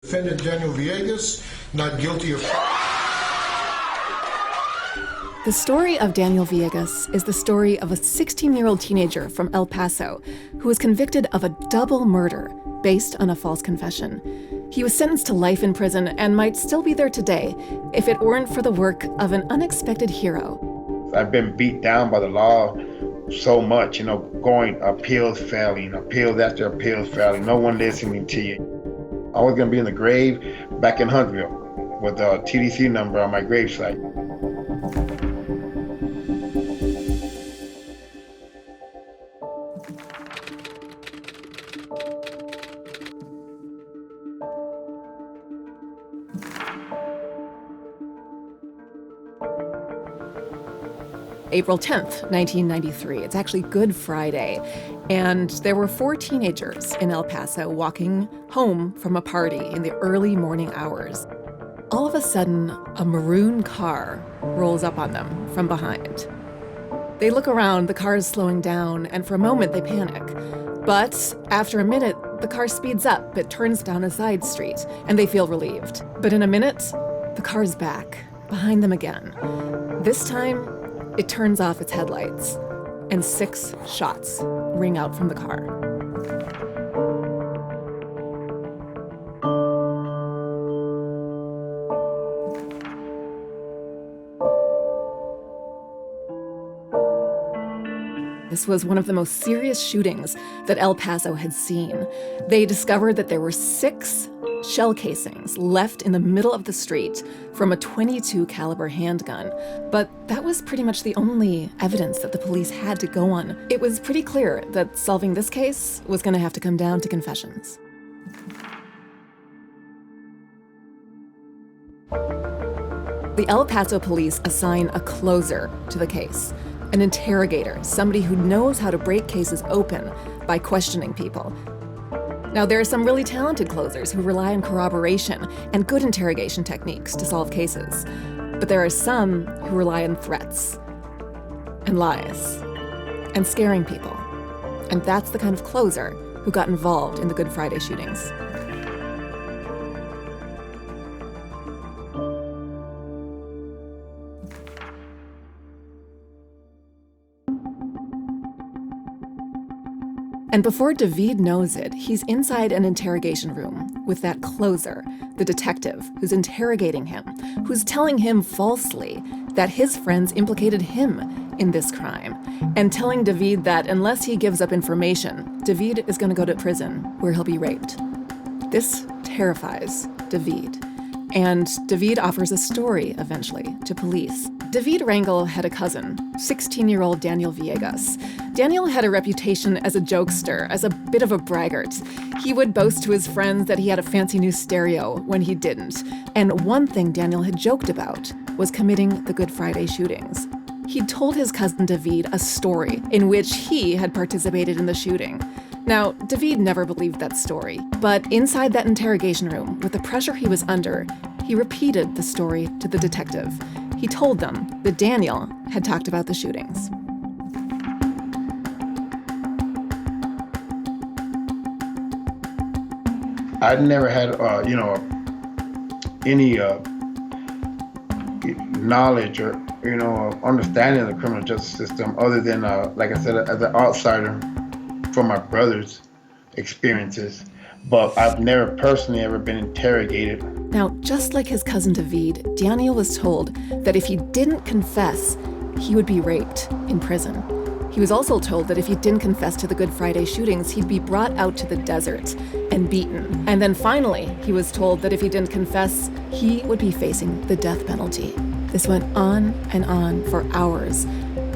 Defendant Daniel Villegas, not guilty of... The story of Daniel Villegas is the story of a 16-year-old teenager from El Paso who was convicted of a double murder based on a false confession. He was sentenced to life in prison and might still be there today if it weren't for the work of an unexpected hero. I've been beat down by the law so much, going appeals failing, appeals after appeals failing, no one listening to you. I was gonna be in the grave back in Huntsville with a TDC number on my gravesite. April 10th, 1993. It's actually Good Friday. And there were 4 teenagers in El Paso walking home from a party in the early morning hours. All of a sudden, a maroon car rolls up on them from behind. They look around, the car is slowing down, and for a moment they panic. But after a minute, the car speeds up, it turns down a side street, and they feel relieved. But in a minute, the car's back, behind them again. This time, it turns off its headlights, and 6 shots ring out from the car. This was one of the most serious shootings that El Paso had seen. They discovered that there were 6 shell casings left in the middle of the street from a .22 caliber handgun. But that was pretty much the only evidence that the police had to go on. It was pretty clear that solving this case was going to have to come down to confessions. The El Paso police assign a closer to the case, an interrogator, somebody who knows how to break cases open by questioning people. Now, there are some really talented closers who rely on corroboration and good interrogation techniques to solve cases. But there are some who rely on threats and lies and scaring people. And that's the kind of closer who got involved in the Good Friday shootings. And before David knows it, he's inside an interrogation room with that closer, the detective who's interrogating him, who's telling him falsely that his friends implicated him in this crime, and telling David that unless he gives up information, David is going to go to prison where he'll be raped. This terrifies David. And David offers a story, eventually, to police. David Rangel had a cousin, 16-year-old Daniel Villegas. Daniel had a reputation as a jokester, as a bit of a braggart. He would boast to his friends that he had a fancy new stereo when he didn't. And one thing Daniel had joked about was committing the Good Friday shootings. He'd told his cousin David a story in which he had participated in the shooting. Now, David never believed that story, but inside that interrogation room, with the pressure he was under, he repeated the story to the detective. He told them that Daniel had talked about the shootings. I'd never had, any knowledge or, understanding of the criminal justice system other than, like I said, as an outsider from my brother's experiences. But I've never personally ever been interrogated. Now, just like his cousin David, Daniel was told that if he didn't confess, he would be raped in prison. He was also told that if he didn't confess to the Good Friday shootings, he'd be brought out to the desert and beaten. And then finally, he was told that if he didn't confess, he would be facing the death penalty. This went on and on for hours,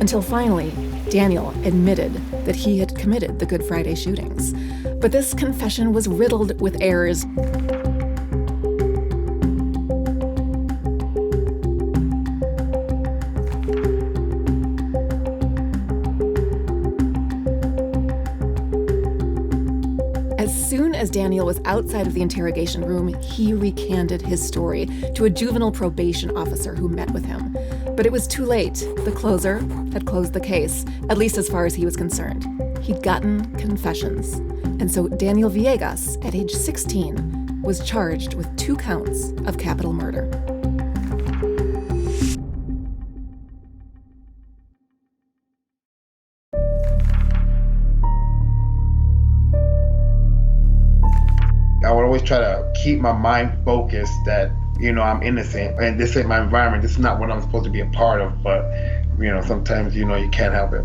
until finally, Daniel admitted that he had committed the Good Friday shootings. But this confession was riddled with errors. As soon as Daniel was outside of the interrogation room, he recanted his story to a juvenile probation officer who met with him. But it was too late. The closer had closed the case, at least as far as he was concerned. He'd gotten confessions. And so Daniel Villegas, at age 16, was charged with 2 counts of capital murder. I would always try to keep my mind focused that, I'm innocent and this ain't my environment. This is not what I'm supposed to be a part of. But, sometimes, you can't help it.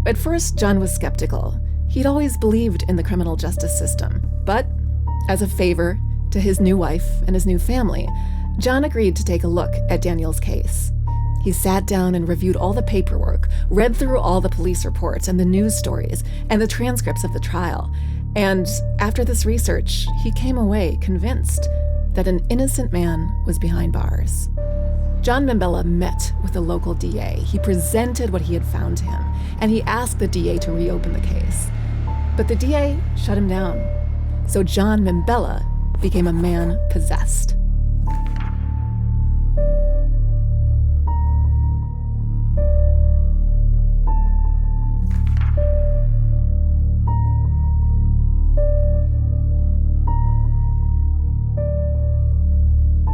At first, John was skeptical. He'd always believed in the criminal justice system. But as a favor to his new wife and his new family, John agreed to take a look at Daniel's case. He sat down and reviewed all the paperwork, read through all the police reports and the news stories and the transcripts of the trial. And after this research, he came away convinced that an innocent man was behind bars. John Membella met with the local DA. He presented what he had found to him, and he asked the DA to reopen the case. But the DA shut him down. So John Membella became a man possessed.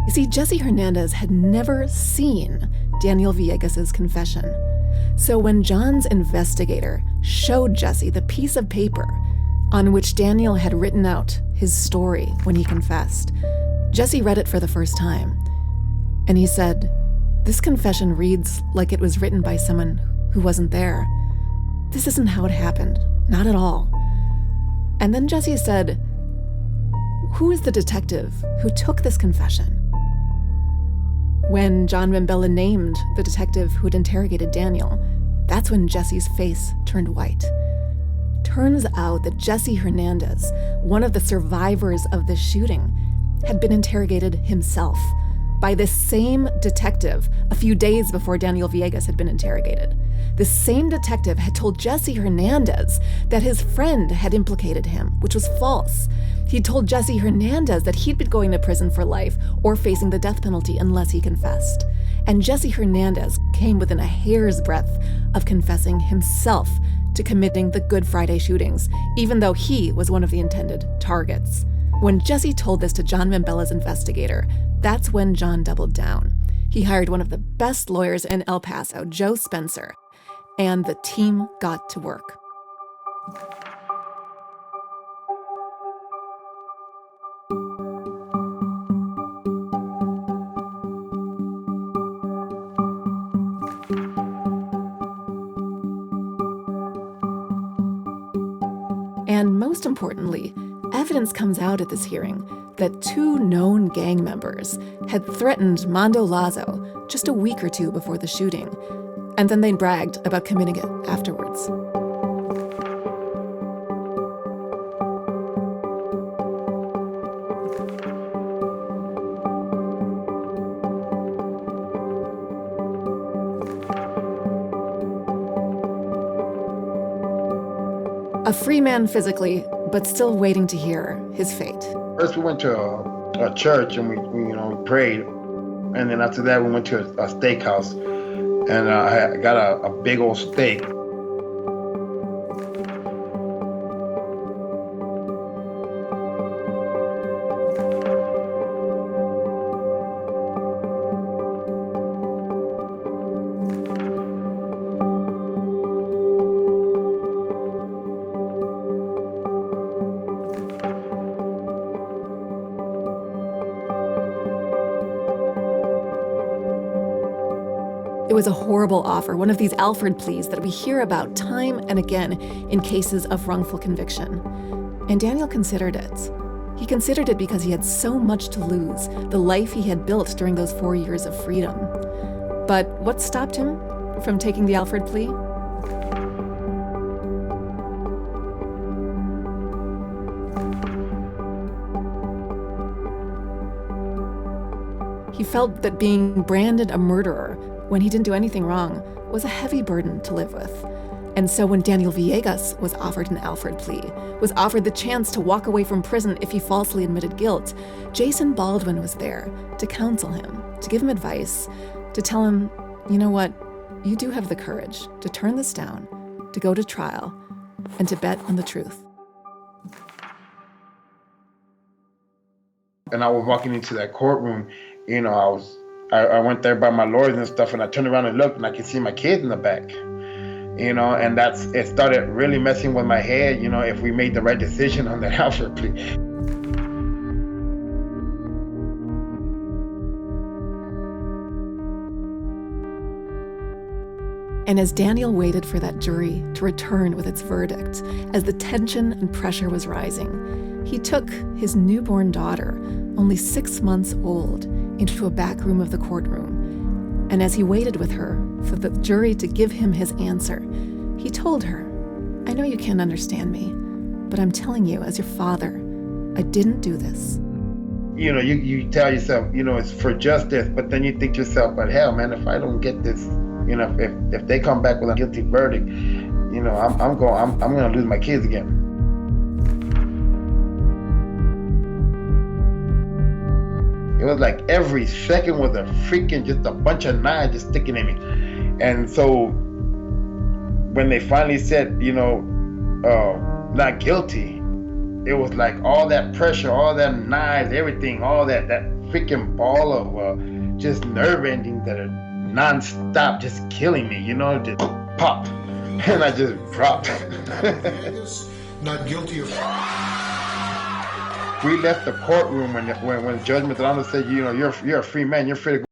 You see, Jesse Hernandez had never seen Daniel Villegas' confession. So when John's investigator showed Jesse the piece of paper on which Daniel had written out his story when he confessed, Jesse read it for the first time. And he said, "This confession reads like it was written by someone who wasn't there. This isn't how it happened, not at all." And then Jesse said, "Who is the detective who took this confession?" When John Membella named the detective who had interrogated Daniel, that's when Jesse's face turned white. Turns out that Jesse Hernandez, one of the survivors of the shooting, had been interrogated himself by this same detective a few days before Daniel Villegas had been interrogated. The same detective had told Jesse Hernandez that his friend had implicated him, which was false. He told Jesse Hernandez that he'd been going to prison for life or facing the death penalty unless he confessed. And Jesse Hernandez came within a hair's breadth of confessing himself to committing the Good Friday shootings, even though he was one of the intended targets. When Jesse told this to John Membella's investigator, that's when John doubled down. He hired one of the best lawyers in El Paso, Joe Spencer, and the team got to work. And most importantly, evidence comes out at this hearing that 2 known gang members had threatened Mando Lazo just a week or 2 before the shooting, and then they bragged about committing it afterwards. A free man physically, but still waiting to hear his fate. First, we went to a church and we prayed, and then after that, we went to a steakhouse, and I got a big old steak. It was a horrible offer, one of these Alford pleas that we hear about time and again in cases of wrongful conviction. And Daniel considered it. He considered it because he had so much to lose, the life he had built during those 4 years of freedom. But what stopped him from taking the Alford plea? He felt that being branded a murderer when he didn't do anything wrong was a heavy burden to live with. And so when Daniel Villegas was offered an Alford plea, was offered the chance to walk away from prison if he falsely admitted guilt, Jason Baldwin was there to counsel him, to give him advice, to tell him, you know what, you do have the courage to turn this down, to go to trial, and to bet on the truth. And I was walking into that courtroom, I went there by my lawyers and stuff, and I turned around and looked, and I could see my kids in the back, and it started really messing with my head, if we made the right decision on the Alfred plea. And as Daniel waited for that jury to return with its verdict, as the tension and pressure was rising, he took his newborn daughter, only 6 months old, into a back room of the courtroom. And as he waited with her for the jury to give him his answer, he told her, "I know you can't understand me, but I'm telling you as your father, I didn't do this." You tell yourself, it's for justice, but then you think to yourself, but hell, man, if I don't get this, if they come back with a guilty verdict, I'm going to lose my kids again. It was like every second was a freaking just a bunch of knives just sticking in me. And so when they finally said, not guilty, it was like all that pressure, all that knives, everything, all that freaking ball of just nerve endings that are non-stop just killing me, just pop. And I just dropped. Villegas, not guilty of... We left the courtroom when Judge Madrano said, you're a free man, you're free to go.